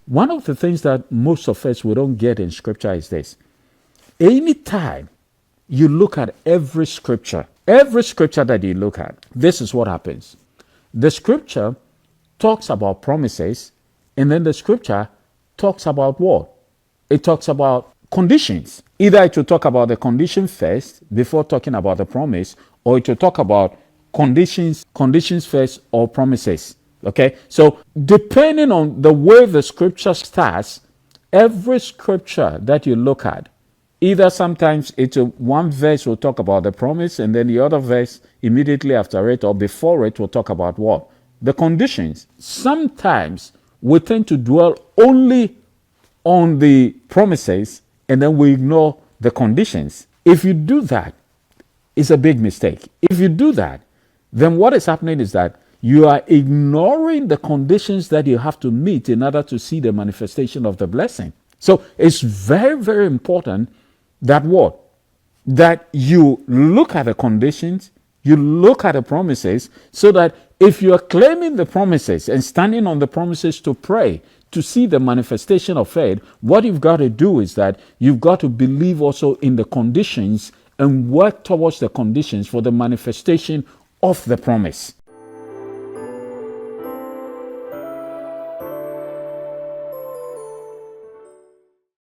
one of the things that most of us we don't get in scripture is this. Anytime you look at every scripture that you look at, this is what happens. The scripture talks about promises, and then the scripture talks about what? It talks about conditions. Either it will talk about the condition first before talking about the promise, or it will talk about conditions first or promises. Okay? So depending on the way the scripture starts, every scripture that you look at, either sometimes one verse will talk about the promise, and then the other verse immediately after it or before it will talk about what? The conditions. Sometimes we tend to dwell only on the promises and then we ignore the conditions. If you do that, it's a big mistake. If you do that, then what is happening is that you are ignoring the conditions that you have to meet in order to see the manifestation of the blessing. So it's very, very important that what? That you look at the conditions, you look at the promises, so that if you are claiming the promises and standing on the promises to pray, to see the manifestation of faith, what you've got to do is that you've got to believe also in the conditions and work towards the conditions for the manifestation of the promise.